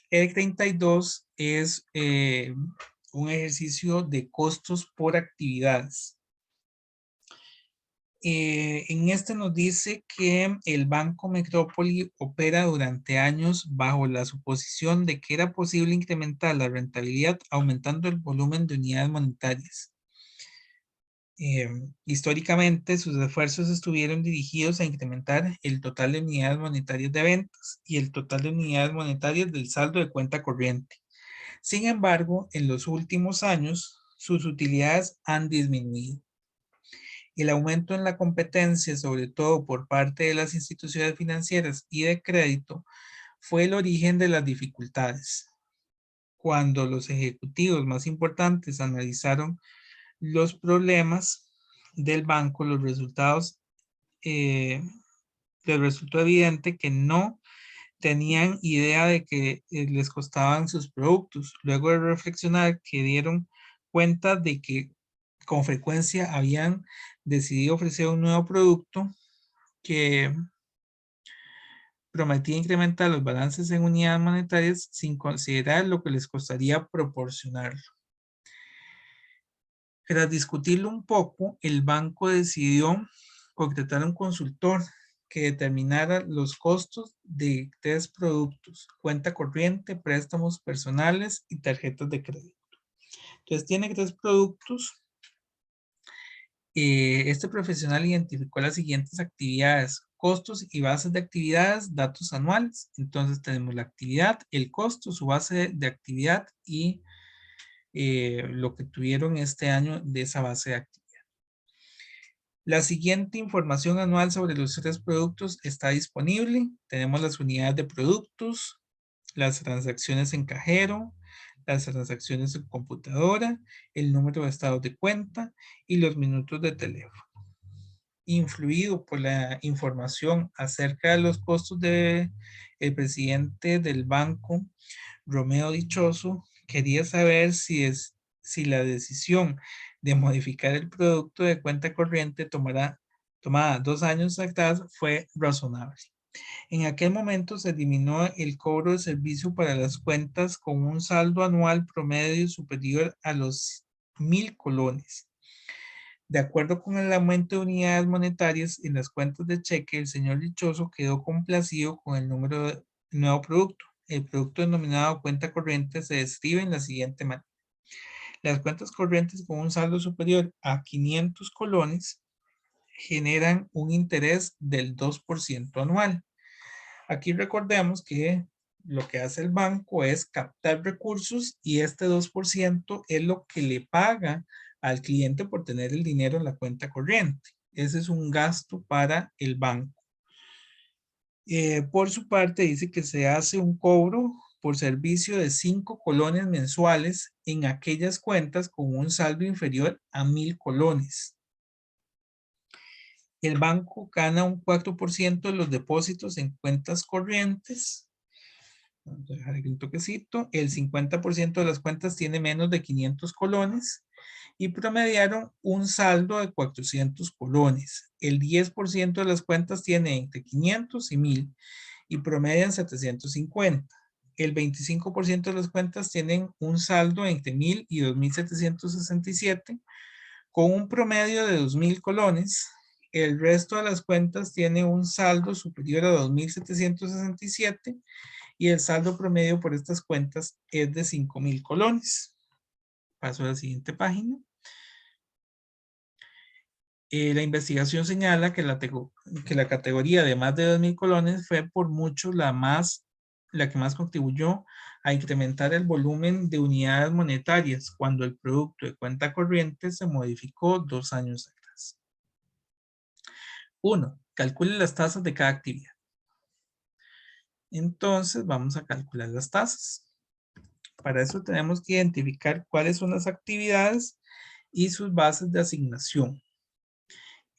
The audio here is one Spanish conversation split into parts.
El 32 es un ejercicio de costos por actividades. En este nos dice que el Banco Metrópoli opera durante años bajo la suposición de que era posible incrementar la rentabilidad aumentando el volumen de unidades monetarias. Históricamente, sus esfuerzos estuvieron dirigidos a incrementar el total de unidades monetarias de ventas y el total de unidades monetarias del saldo de cuenta corriente. Sin embargo, en los últimos años, sus utilidades han disminuido. El aumento en la competencia, sobre todo por parte de las instituciones financieras y de crédito, fue el origen de las dificultades. Cuando los ejecutivos más importantes analizaron los problemas del banco, los resultados les resultó evidente que no tenían idea de que les costaban sus productos. Luego de reflexionar, que dieron cuenta de que con frecuencia habían decidido ofrecer un nuevo producto que prometía incrementar los balances en unidades monetarias sin considerar lo que les costaría proporcionarlo. Tras discutirlo un poco, el banco decidió contratar a un consultor que determinara los costos de 3 productos: cuenta corriente, préstamos personales y tarjetas de crédito. Entonces tiene 3 productos. Este profesional identificó las siguientes actividades: costos y bases de actividades, datos anuales. Entonces tenemos la actividad, el costo, su base de actividad y lo que tuvieron este año de esa base de actividad. La siguiente información anual sobre los 3 productos está disponible. Tenemos las unidades de productos, las transacciones en cajero, las transacciones en computadora, el número de estados de cuenta y los minutos de teléfono. Influido por la información acerca de los costos del presidente del banco, Romeo Dichoso, quería saber si la decisión de modificar el producto de cuenta corriente tomada 2 años atrás fue razonable. En aquel momento se eliminó el cobro de servicio para las cuentas con un saldo anual promedio superior a los 1,000 colones. De acuerdo con el aumento de unidades monetarias en las cuentas de cheque, el señor Dichoso quedó complacido con el nuevo producto. El producto denominado cuenta corriente se describe en la siguiente manera. Las cuentas corrientes con un saldo superior a 500 colones generan un interés del 2% anual. Aquí recordemos que lo que hace el banco es captar recursos y este 2% es lo que le paga al cliente por tener el dinero en la cuenta corriente. Ese es un gasto para el banco. Por su parte, dice que se hace un cobro por servicio de 5 colones mensuales en aquellas cuentas con un saldo inferior a 1,000 colones. El banco gana un 4% de los depósitos en cuentas corrientes. Vamos a dejar aquí un toquecito. El 50% de las cuentas tiene menos de 500 colones y promediaron un saldo de 400 colones. El 10% de las cuentas tiene entre 500 y 1,000 y promedian 750. El 25% de las cuentas tienen un saldo entre 1,000 y 2,767 con un promedio de 2,000 colones. El resto de las cuentas tiene un saldo superior a 2,767 y el saldo promedio por estas cuentas es de 5,000 colones. Paso a la siguiente página. La investigación señala que la categoría de más de 2,000 colones fue por mucho la que más contribuyó a incrementar el volumen de unidades monetarias cuando el producto de cuenta corriente se modificó 2 años atrás. 1. Calcule las tasas de cada actividad. Entonces vamos a calcular las tasas. Para eso tenemos que identificar cuáles son las actividades y sus bases de asignación.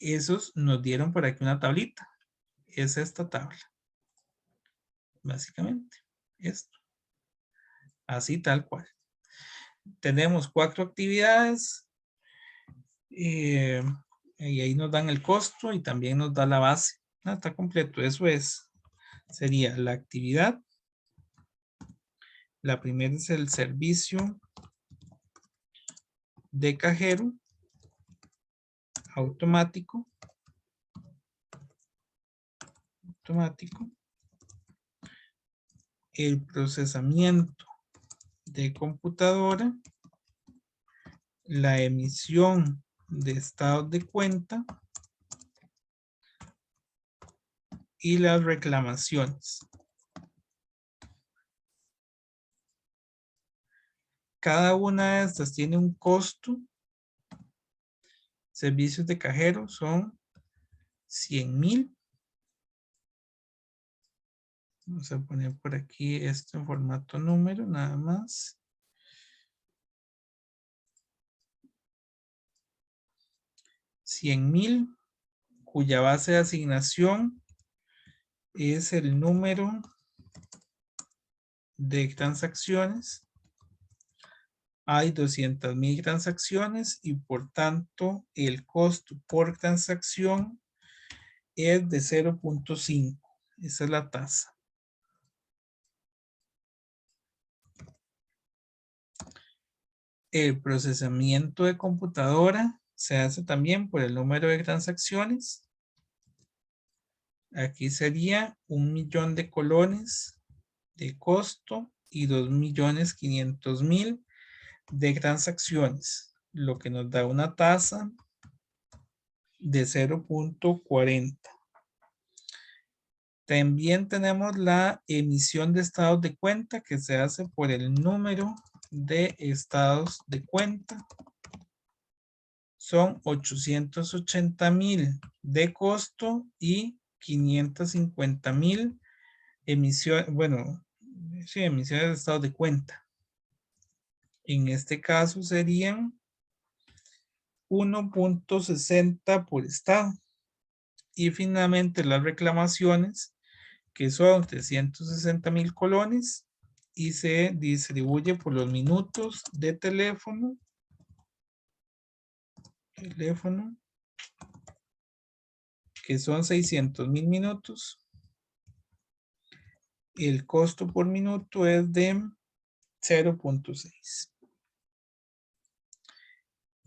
Esos nos dieron por aquí una tablita. Es esta tabla. Básicamente, esto. Así tal cual. Tenemos 4 actividades. Y ahí nos dan el costo y también nos da la base. Está completo. Eso sería la actividad, La primera es el servicio de cajero automático. El procesamiento de computadora, la emisión de estados de cuenta y las reclamaciones. Cada una de estas tiene un costo. Servicios de cajero son 100,000. Vamos a poner por aquí esto en formato número, nada más. 100,000, cuya base de asignación es el número de transacciones. Hay 200,000 transacciones y por tanto el costo por transacción es de 0.5. Esa es la tasa. El procesamiento de computadora se hace también por el número de transacciones. Aquí sería 1,000,000 de colones de costo y 2,500,000 de transacciones, lo que nos da una tasa de 0.40. También tenemos la emisión de estados de cuenta que se hace por el número de estados de cuenta. Son 880,000 de costo y 550,000 emisiones, bueno, sí, emisiones de estados de cuenta. En este caso serían 1.60 por estado. Y finalmente las reclamaciones, que son 360,000 colones y se distribuye por los minutos de teléfono, que son 600,000 minutos. El costo por minuto es de 0.6.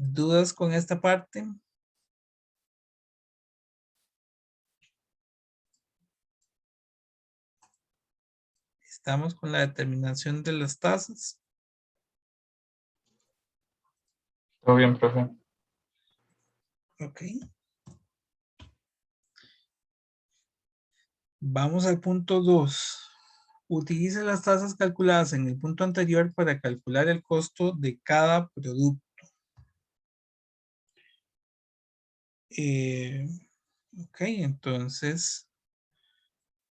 ¿Dudas con esta parte? Estamos con la determinación de las tasas. Todo bien, profe. Ok. Vamos al punto 2. Utilice las tasas calculadas en el punto anterior para calcular el costo de cada producto. Ok, entonces,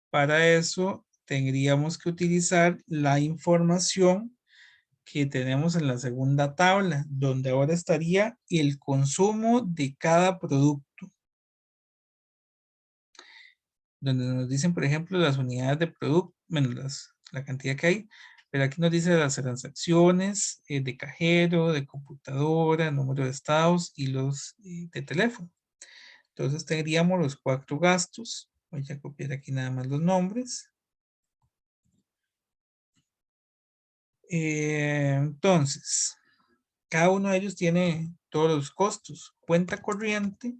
para eso tendríamos que utilizar la información que tenemos en la segunda tabla, donde ahora estaría el consumo de cada producto. Donde nos dicen, por ejemplo, las unidades de producto, menos la cantidad que hay, pero aquí nos dice las transacciones de cajero, de computadora, número de estados y los de teléfono. Entonces tendríamos los 4 gastos. Voy a copiar aquí nada más los nombres. Entonces, cada uno de ellos tiene todos los costos. Cuenta corriente.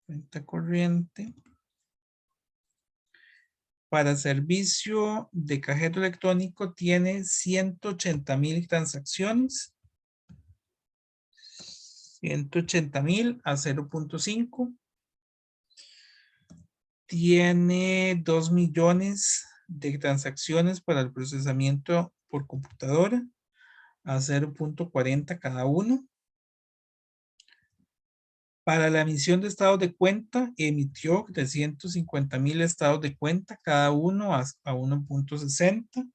Cuenta corriente. Para servicio de cajero electrónico tiene 180,000 transacciones. 180,000 a 0.5. Tiene 2 millones de transacciones para el procesamiento por computadora a 0.40 cada uno. Para la emisión de estados de cuenta, emitió 350,000 estados de cuenta, cada uno a 1.60.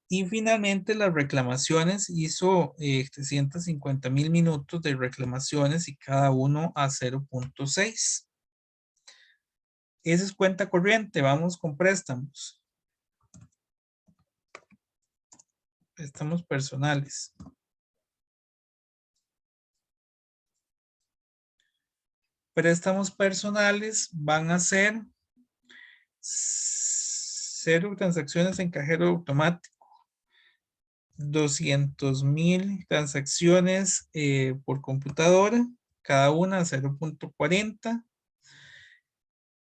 Y finalmente las reclamaciones, hizo 350,000 minutos de reclamaciones y cada uno a 0.6. Esa es cuenta corriente. Vamos con préstamos. Préstamos personales. Préstamos personales van a ser 0 transacciones en cajero automático. 200,000 transacciones por computadora, cada una 0.40.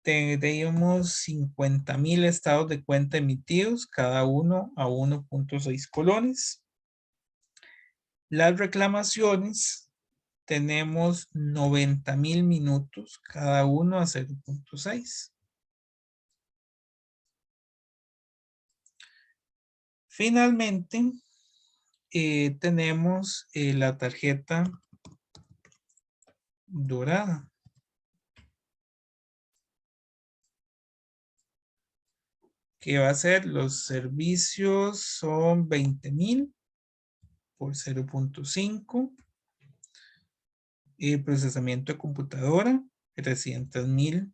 Tendríamos 50,000 estados de cuenta emitidos, cada uno a 1.6 colones. Las reclamaciones, tenemos 90,000 minutos, cada uno a 0.6. Finalmente, tenemos la tarjeta dorada. Que va a ser, los servicios son 20,000 por 0.5. El procesamiento de computadora, 300,000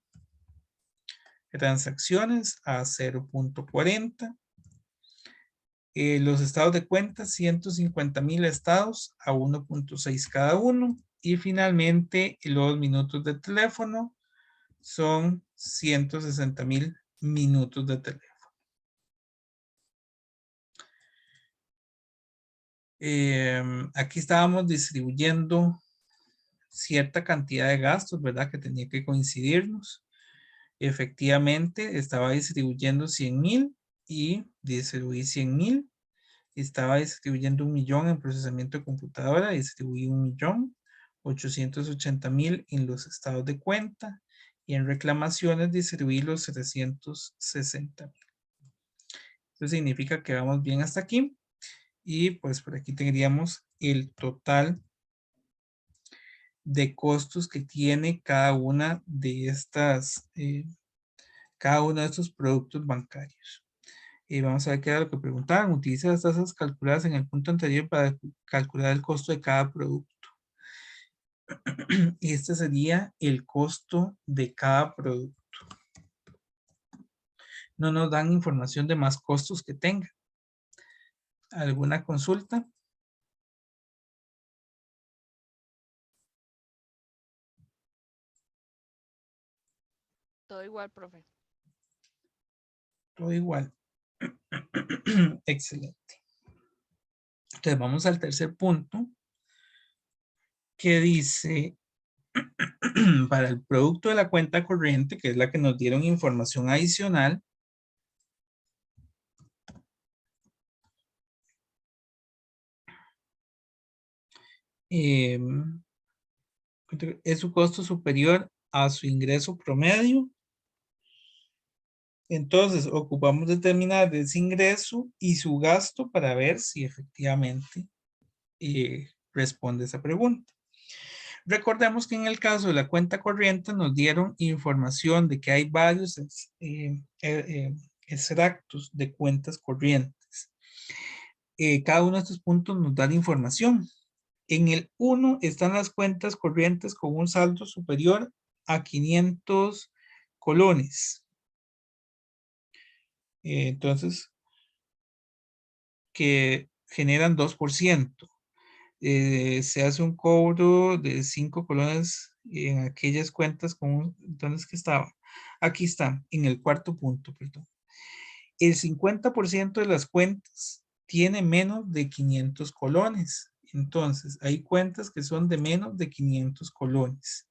transacciones a 0.40. Los estados de cuenta, 150,000 estados a 1.6 cada uno. Y finalmente, los minutos de teléfono son 160,000 minutos de teléfono. Aquí estábamos distribuyendo cierta cantidad de gastos, ¿verdad? Que tenía que coincidirnos. Efectivamente, estaba distribuyendo 100,000 y distribuí 100,000. Estaba distribuyendo 1,000,000 en procesamiento de computadora, distribuí 1,880,000 en los estados de cuenta y en reclamaciones distribuí los 760,000. Eso significa que vamos bien hasta aquí y pues por aquí tendríamos el total de costos que tiene cada una de estas, cada uno de estos productos bancarios. Vamos a ver qué era lo que preguntaban. Utiliza las tasas calculadas en el punto anterior para calcular el costo de cada producto. Y este sería el costo de cada producto. No nos dan información de más costos que tenga. ¿Alguna consulta? Todo igual, profe. Todo igual. Excelente. Entonces vamos al tercer punto que dice para el producto de la cuenta corriente, que es la que nos dieron información adicional, es su costo superior a su ingreso promedio. Entonces, ocupamos determinar ese ingreso y su gasto para ver si efectivamente responde esa pregunta. Recordemos que en el caso de la cuenta corriente nos dieron información de que hay varios extractos de cuentas corrientes. Cada uno de estos puntos nos da la información. En el 1 están las cuentas corrientes con un saldo superior a 500 colones. Entonces, que generan 2%. Se hace un cobro de 5 colones en aquellas cuentas con, entonces, que estaba. Aquí está, en el cuarto punto, perdón. El 50% de las cuentas tiene menos de 500 colones. Entonces, hay cuentas que son de menos de 500 colones,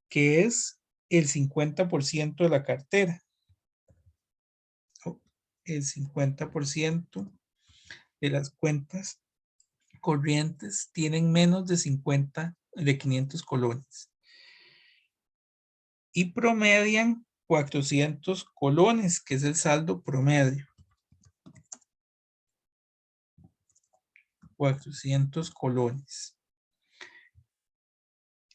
que es el 50% de la cartera. El 50% de las cuentas corrientes tienen menos de 500 colones. Y promedian 400 colones, que es el saldo promedio. 400 colones.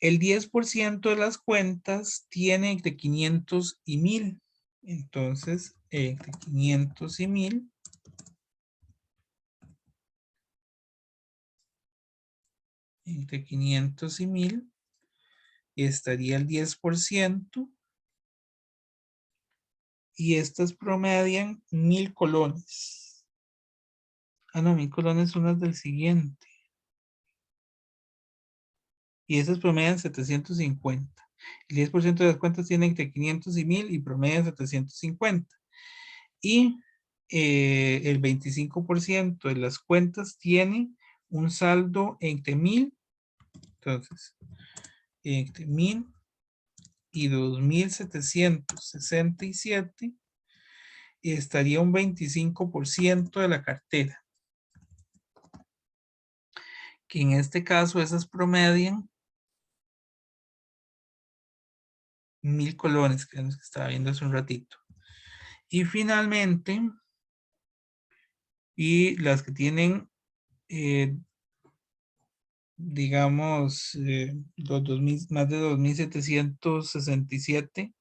El 10% de las cuentas tiene entre 500 y 1,000. Entonces, entre 500 y 1,000. Entre 500 y 1,000 estaría el 10%. Y estas promedian 1,000 colones. Ah, no, 1,000 colones son las del siguiente. Y estas promedian 750. El 10% de las cuentas tiene entre 500 y 1000 y promedio 750. Y el 25% de las cuentas tiene un saldo entre 1000. Entonces, entre 1000 y 2767 estaría un 25% de la cartera. Que en este caso esas promedian 1000 colones, que es lo que estaba viendo hace un ratito. Y finalmente, y las que tienen, digamos, los 2000, más de 2767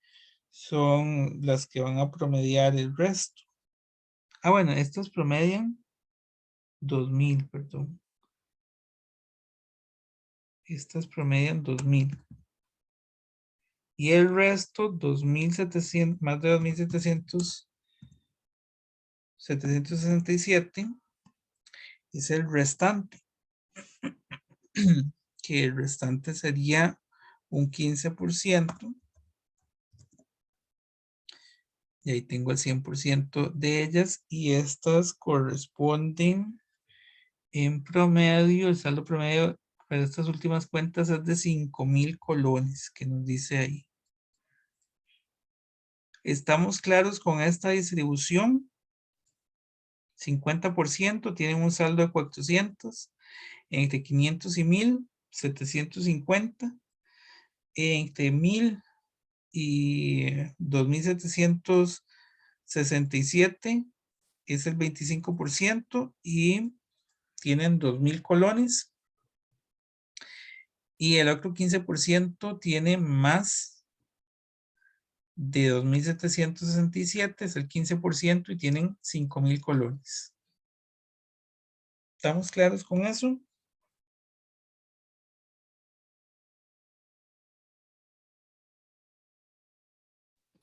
son las que van a promediar el resto. Ah, bueno, estas promedian 2000, perdón. Estas promedian 2000. Y el resto, 2700, más de 2767, es el restante. Que el restante sería un 15%. Y ahí tengo el 100% de ellas. Y estas corresponden en promedio, el saldo promedio para estas últimas cuentas es de 5000 colones, que nos dice ahí. ¿Estamos claros con esta distribución? 50% tienen un saldo de 400, entre 500 y 1000, 750, entre 1000 y 2767 es el 25% y tienen 2000 colones. Y el otro 15% tiene más de 2767, es el 15% y tienen 5000 colones. ¿Estamos claros con eso?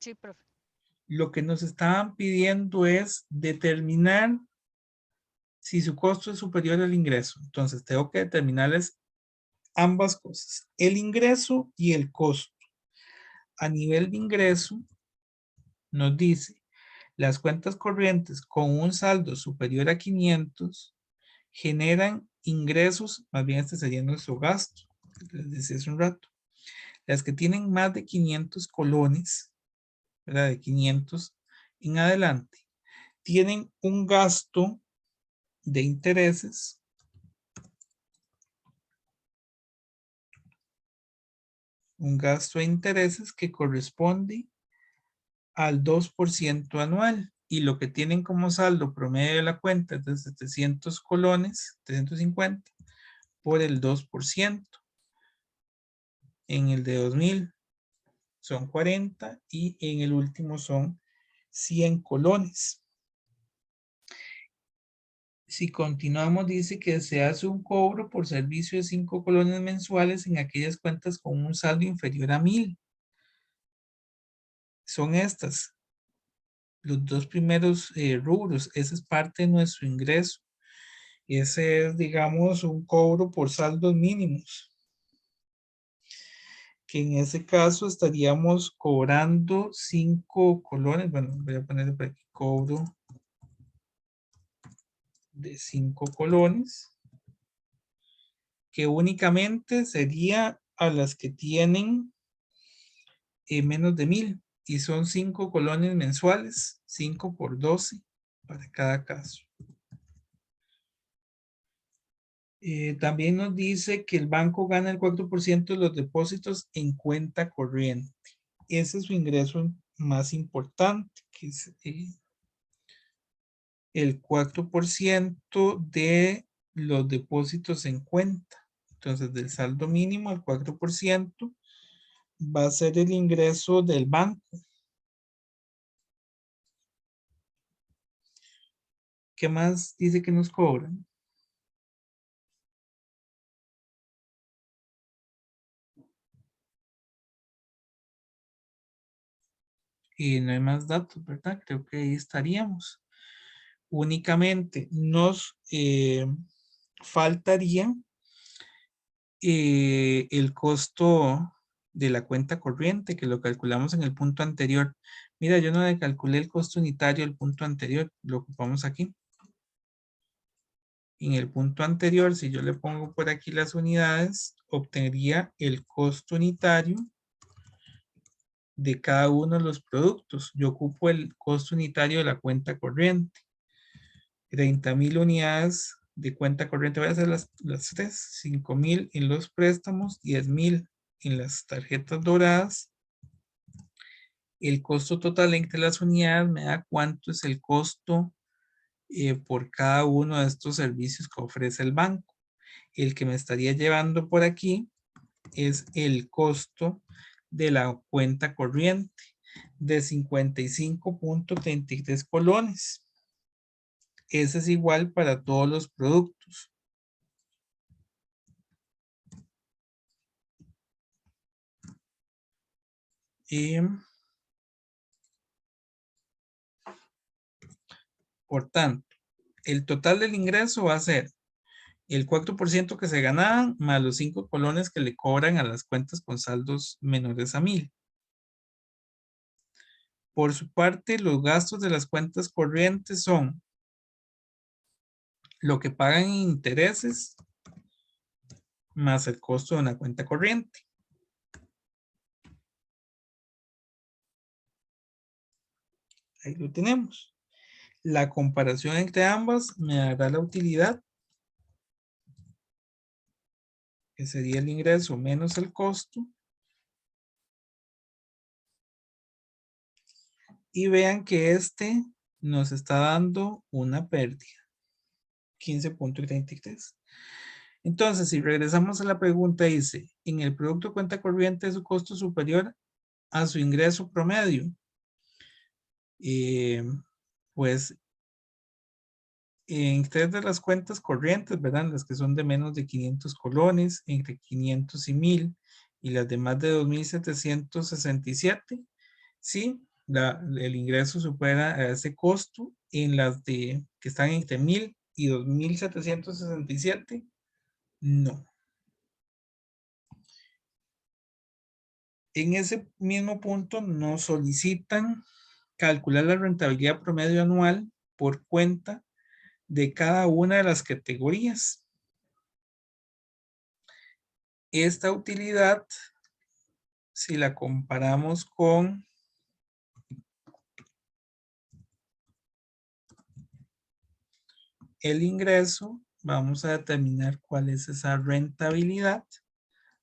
Sí, profe. Lo que nos estaban pidiendo es determinar si su costo es superior al ingreso. Entonces tengo que determinarles ambas cosas, el ingreso y el costo. A nivel de ingreso, nos dice, las cuentas corrientes con un saldo superior a 500 generan ingresos, más bien este sería nuestro gasto, les decía hace un rato. Las que tienen más de 500 colones, ¿verdad? De 500 en adelante, tienen un gasto de intereses que corresponde al 2% anual. Y lo que tienen como saldo promedio de la cuenta es de 700 colones, 350, por el 2%. En el de 2000 son 40 y en el último son 100 colones. Si continuamos, dice que se hace un cobro por servicio de 5 colones mensuales en aquellas cuentas con un saldo inferior a 1000. Son estas. Los dos primeros rubros, esa es parte de nuestro ingreso. Ese es, digamos, un cobro por saldos mínimos. Que en ese caso estaríamos cobrando 5 colones. Bueno, voy a ponerle por aquí, cobro de 5 colones. Que únicamente sería a las que tienen menos de 1000. Y son 5 colones mensuales, 5 por 12 para cada caso. También nos dice que el banco gana el 4% de los depósitos en cuenta corriente. Ese es su ingreso más importante, que es el 4% de los depósitos en cuenta. Entonces, del saldo mínimo, el 4% va a ser el ingreso del banco. ¿Qué más dice que nos cobran? Y no hay más datos, ¿verdad? Creo que ahí estaríamos. Únicamente nos faltaría el costo de la cuenta corriente que lo calculamos en el punto anterior. Mira, yo no le calculé el costo unitario del punto anterior, lo ocupamos aquí. En el punto anterior, si yo le pongo por aquí las unidades, obtendría el costo unitario de cada uno de los productos. Yo ocupo el costo unitario de la cuenta corriente. 30,000 unidades de cuenta corriente. Voy a hacer las tres. 5,000 en los préstamos, 10,000 en las tarjetas doradas. El costo total entre las unidades me da cuánto es el costo por cada uno de estos servicios que ofrece el banco. El que me estaría llevando por aquí es el costo de la cuenta corriente de 55.33 colones. Ese es igual para todos los productos. Por tanto, el total del ingreso va a ser el 4% que se ganaban más los 5 colones que le cobran a las cuentas con saldos menores a 1,000. Por su parte, los gastos de las cuentas corrientes son lo que pagan en intereses más el costo de una cuenta corriente. Ahí lo tenemos. La comparación entre ambas me dará la utilidad, que sería el ingreso menos el costo. Y vean que este nos está dando una pérdida. 15.33. Entonces, si regresamos a la pregunta, dice, en el producto cuenta corriente su costo superior a su ingreso promedio. Pues en tres de las cuentas corrientes, ¿verdad? Las que son de menos de 500 colones, entre 500 y 1,000, y las demás de 2,767, sí, el ingreso supera a ese costo. En las de que están entre 1,000 y 2,767, no. En ese mismo punto nos solicitan calcular la rentabilidad promedio anual por cuenta de cada una de las categorías. Esta utilidad, si la comparamos con el ingreso, vamos a determinar cuál es esa rentabilidad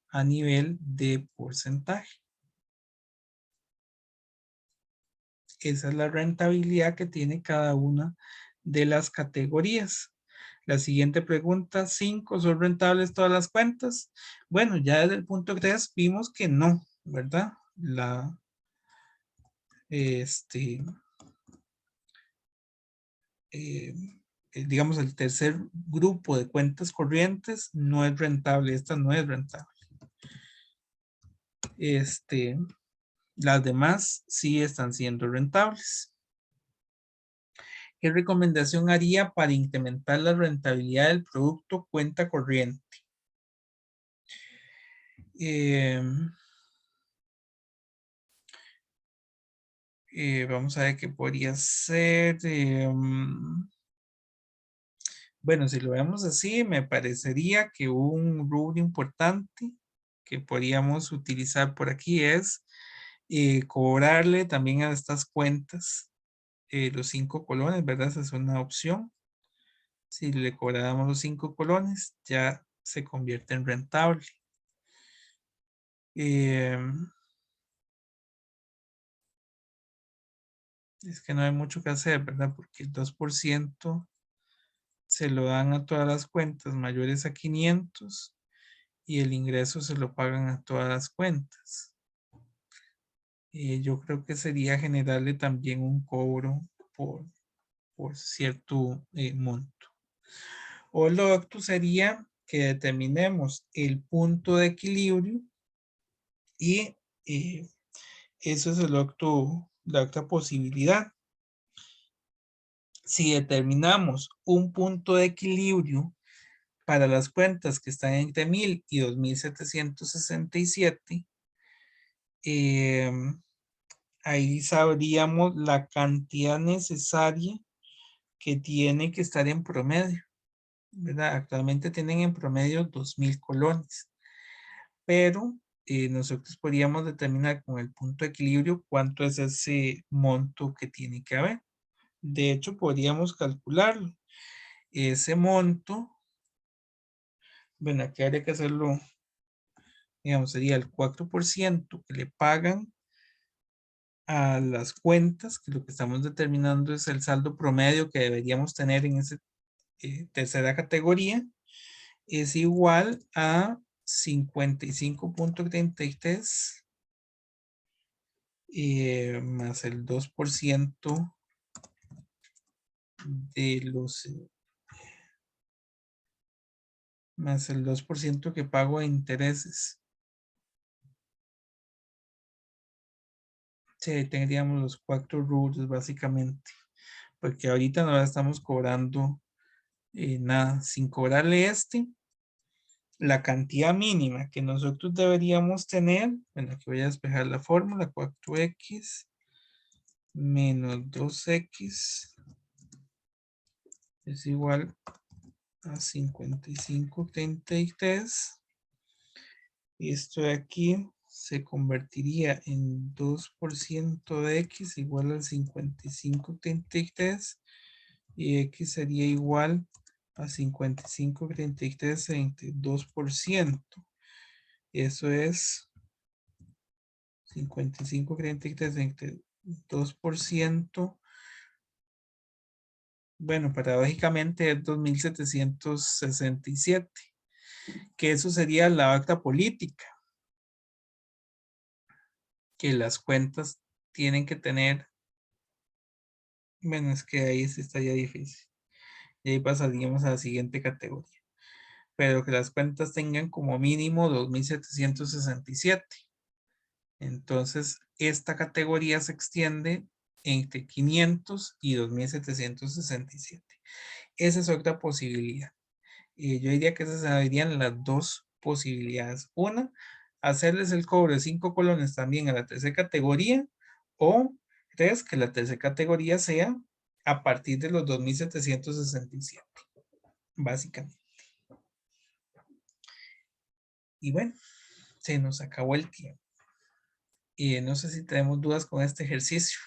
a nivel de porcentaje. Esa es la rentabilidad que tiene cada una de las categorías. La siguiente pregunta, 5, ¿son rentables todas las cuentas? Bueno, ya desde el punto 3 vimos que no, ¿verdad? Digamos, el tercer grupo de cuentas corrientes no es rentable. Esta no es rentable. Las demás sí están siendo rentables. ¿Qué recomendación haría para incrementar la rentabilidad del producto cuenta corriente? Vamos a ver qué podría ser. Bueno, si lo vemos así, me parecería que un rubro importante que podríamos utilizar por aquí es cobrarle también a estas cuentas los 5 colones, ¿verdad? Esa es una opción. Si le cobramos los 5 colones, ya se convierte en rentable. Es que no hay mucho que hacer, ¿verdad? Porque el 2% se lo dan a todas las cuentas mayores a 500 y el ingreso se lo pagan a todas las cuentas. Yo creo que sería generarle también un cobro por cierto monto. O lo otro sería que determinemos el punto de equilibrio y eso es la otra posibilidad. Si determinamos un punto de equilibrio para las cuentas que están entre 1,000 y 2,767, ahí sabríamos la cantidad necesaria que tiene que estar en promedio, ¿verdad? Actualmente tienen en promedio 2,000 colones, pero nosotros podríamos determinar con el punto de equilibrio cuánto es ese monto que tiene que haber. De hecho, podríamos calcularlo. Ese monto, bueno, aquí habría que hacerlo, digamos, sería el 4% que le pagan a las cuentas, que lo que estamos determinando es el saldo promedio que deberíamos tener en esa tercera categoría, es igual a 55.33 más el 2% de los, más el 2% que pago de intereses. Sí, tendríamos los 4 rubros básicamente, porque ahorita no la estamos cobrando nada, sin cobrarle la cantidad mínima que nosotros deberíamos tener. Bueno, aquí voy a despejar la fórmula, 4x menos 2x es igual a 55.33. Esto de aquí se convertiría en 2% de x igual al 55.33 y x sería igual a 55.33 entre 2%. Eso es 55.33 entre 2%. Bueno, paradójicamente es 2.767, que eso sería la acta política, que las cuentas tienen que tener. Bueno, es que ahí sí estaría difícil. Y ahí pasaríamos a la siguiente categoría. Pero que las cuentas tengan como mínimo 2.767. Entonces, esta categoría se extiende entre 500 y 2.767. Esa es otra posibilidad. Yo diría que esas serían las dos posibilidades. Una, hacerles el cobro de 5 colones también a la tercera categoría. O tres, que la tercera categoría sea a partir de los 2.767, básicamente. Y bueno, se nos acabó el tiempo. Y no sé si tenemos dudas con este ejercicio.